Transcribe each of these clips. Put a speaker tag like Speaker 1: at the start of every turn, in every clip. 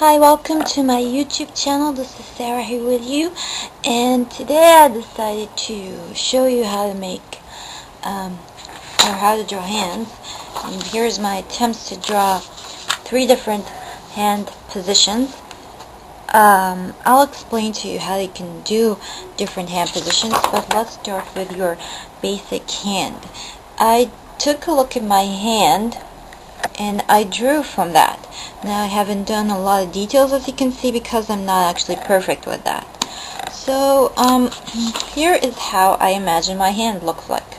Speaker 1: Hi, welcome to my YouTube channel. This is Sarah here with you, and today I decided to show you how to make or how to draw hands. And here's my attempts to draw 3 different hand positions. I'll explain to you how you can do different hand positions, but let's start with your basic hand. I took a look at my hand and I drew from that. Now I haven't done a lot of details, as you can see, because I'm not actually perfect with that. So here is how I imagine my hand looks like.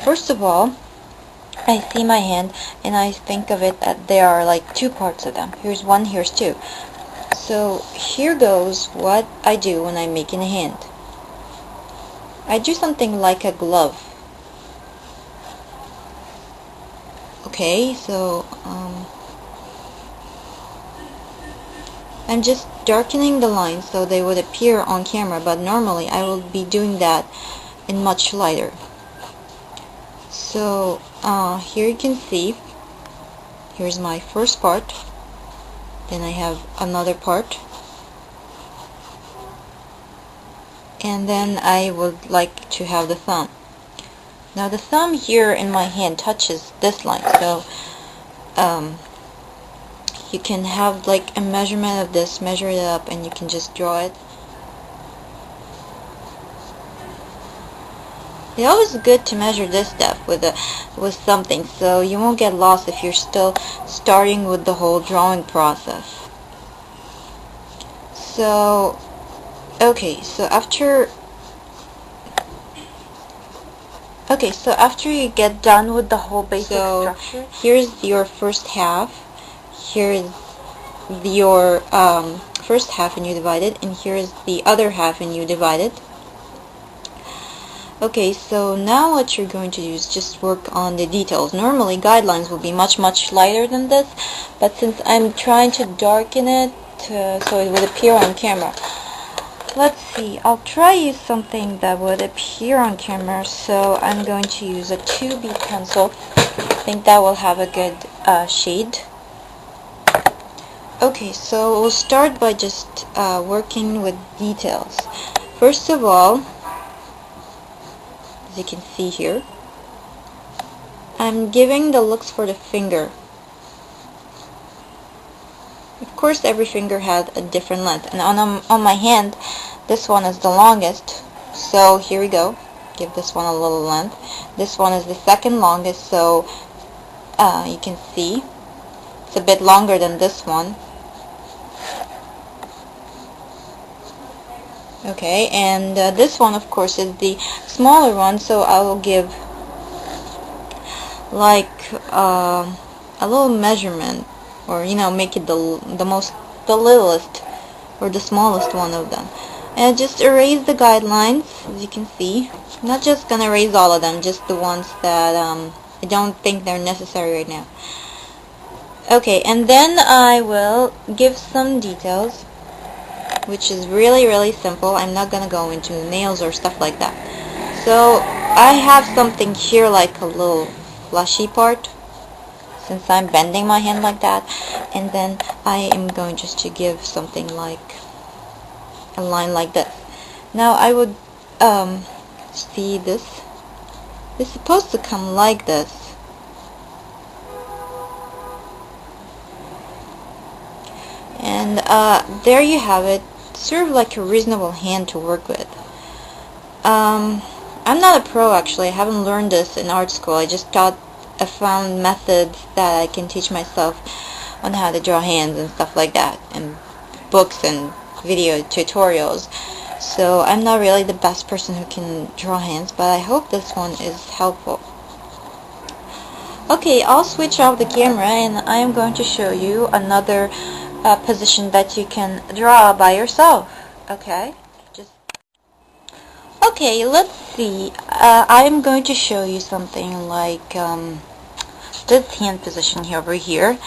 Speaker 1: First of all, I see my hand and I think of it that there are like 2 parts of them. Here's 1, here's 2. So here goes what I do when I'm making a hand. I do something like a glove. Okay, so I'm just darkening the lines so they would appear on camera, but normally I will be doing that in much lighter. So here you can see, here's my first part, then I have another part, and then I would like to have the thumb. Now the thumb here in my hand touches this line, so you can have like a measurement of this, measure it up, and you can just draw it. It's always good to measure this stuff with something, so you won't get lost if you're still starting with the whole drawing process. So okay, so after you get done with the whole basic structure, here's your first half, here's your first half and you divide it, and here's the other half and you divide it. Okay, so now what you're going to do is just work on the details. Normally guidelines will be much lighter than this, but since I'm trying to darken it so it would appear on camera, let's see, I'll try use something that would appear on camera, so I'm going to use a 2B pencil. I think that will have a good shade. Okay, so we'll start by just working with details. First of all, as you can see here, I'm giving the looks for the finger. Of course, every finger has a different length, and on my hand, this one is the longest, so here we go. Give this one a little length. This one is the second longest, so you can see it's a bit longer than this one. Okay, and this one, of course, is the smaller one, so I will give like a little measurement, or make it the littlest or the smallest one of them, and just erase the guidelines. As you can see, I'm not just gonna erase all of them, just the ones that I don't think they're necessary right now. Okay, and then I will give some details, which is really simple. I'm not gonna go into nails or stuff like that. So I have something here like a little fleshy part, since I'm bending my hand like that, and then I am going just to give something like a line like this. Now I would see this. It's supposed to come like this. And there you have it. Sort of like a reasonable hand to work with. I'm not a pro, actually. I haven't learned this in art school. I just I found methods that I can teach myself on how to draw hands and stuff like that, and books and video tutorials. So I'm not really the best person who can draw hands, but I hope this one is helpful. Okay, I'll switch off the camera and I am going to show you another position that you can draw by yourself. Okay, let's see. I'm going to show you something like this hand position here over here,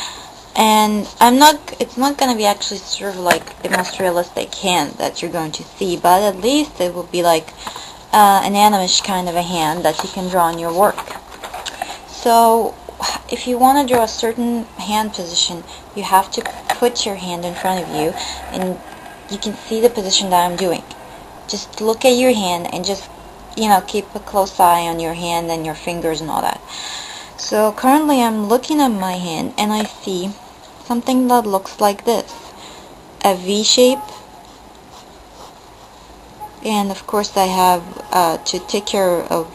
Speaker 1: and it's not going to be actually sort of like the most realistic hand that you're going to see, but at least it will be like an animish kind of a hand that you can draw in your work. So if you want to draw a certain hand position, you have to put your hand in front of you, and you can see the position that I'm doing. Just look at your hand and just, keep a close eye on your hand and your fingers and all that. So currently I'm looking at my hand and I see something that looks like this. A V shape. And of course I have to take care of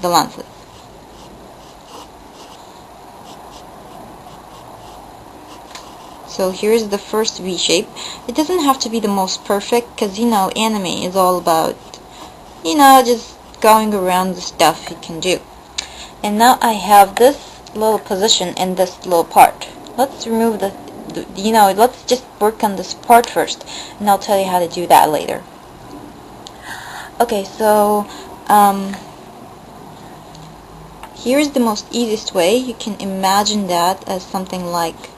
Speaker 1: the lenses. So here's the first V shape. It doesn't have to be the most perfect, because anime is all about just going around the stuff you can do. And now I have this little position in this little part. Let's remove let's just work on this part first, and I'll tell you how to do that later. Okay, so here's the most easiest way. You can imagine that as something like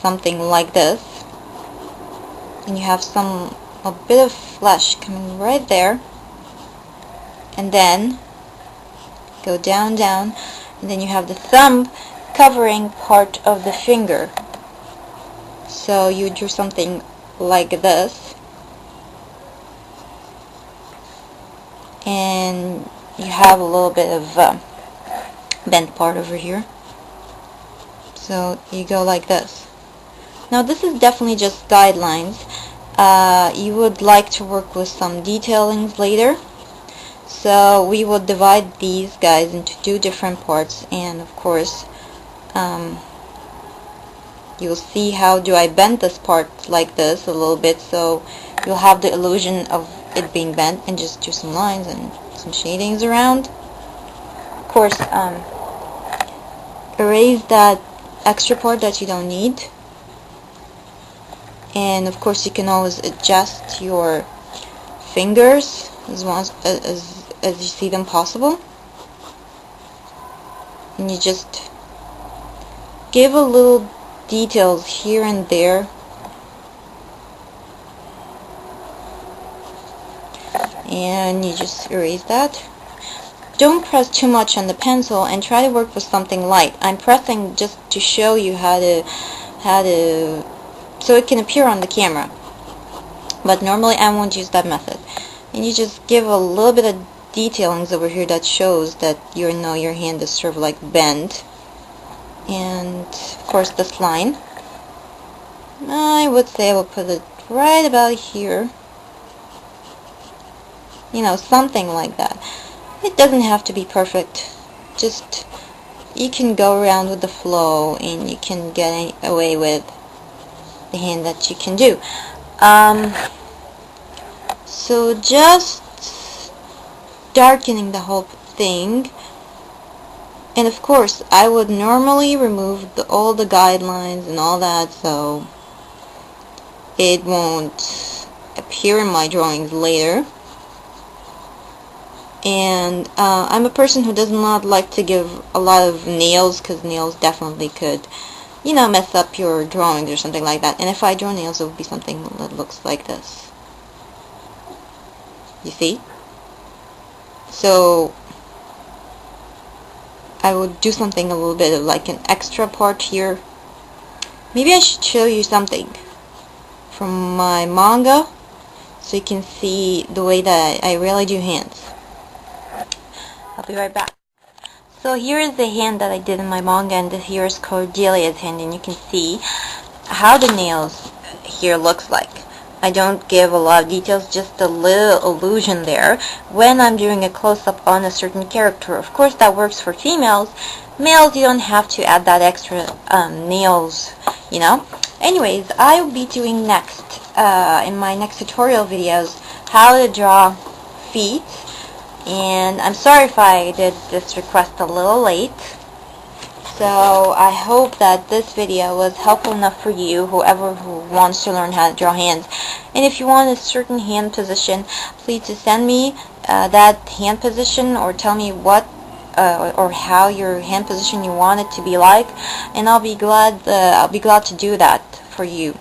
Speaker 1: this, and you have a bit of flesh coming right there, and then go down, and then you have the thumb covering part of the finger. So you do something like this, and you have a little bit of bent part over here. So you go like this. Now this is definitely just guidelines. You would like to work with some detailings later. So we will divide these guys into 2 different parts, and of course you'll see how do I bend this part like this a little bit, so you'll have the illusion of it being bent, and just do some lines and some shadings around. Of course, erase that extra part that you don't need. And of course you can always adjust your fingers as you see them possible, and you just give a little details here and there, and you just erase that. Don't press too much on the pencil, and try to work with something light. I'm pressing just to show you how to so it can appear on the camera, but normally I won't use that method. And you just give a little bit of detailings over here that shows that your hand is sort of like bent. And of course this line, I would say I will put it right about here, something like that. It doesn't have to be perfect, just you can go around with the flow, and you can get away with the hand that you can do. So just darkening the whole thing, and of course I would normally remove all the guidelines and all that, so it won't appear in my drawings later. And I'm a person who does not like to give a lot of nails, because nails definitely could mess up your drawings or something like that. And if I draw nails, it would be something that looks like this. You see? So I would do something a little bit of like an extra part here. Maybe I should show you something from my manga, so you can see the way that I really do hands. I'll be right back. So here is the hand that I did in my manga, and this here is Cordelia's hand, and you can see how the nails here looks like. I don't give a lot of details, just a little illusion there when I'm doing a close-up on a certain character. Of course that works for females. Males, you don't have to add that extra nails, Anyways, I will be doing next, in my next tutorial videos, how to draw feet. And I'm sorry if I did this request a little late. So I hope that this video was helpful enough for you, whoever who wants to learn how to draw hands. And if you want a certain hand position, please just send me that hand position, or tell me what or how your hand position you want it to be like, and I'll be glad to do that for you.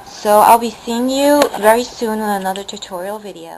Speaker 1: So I'll be seeing you very soon on another tutorial video.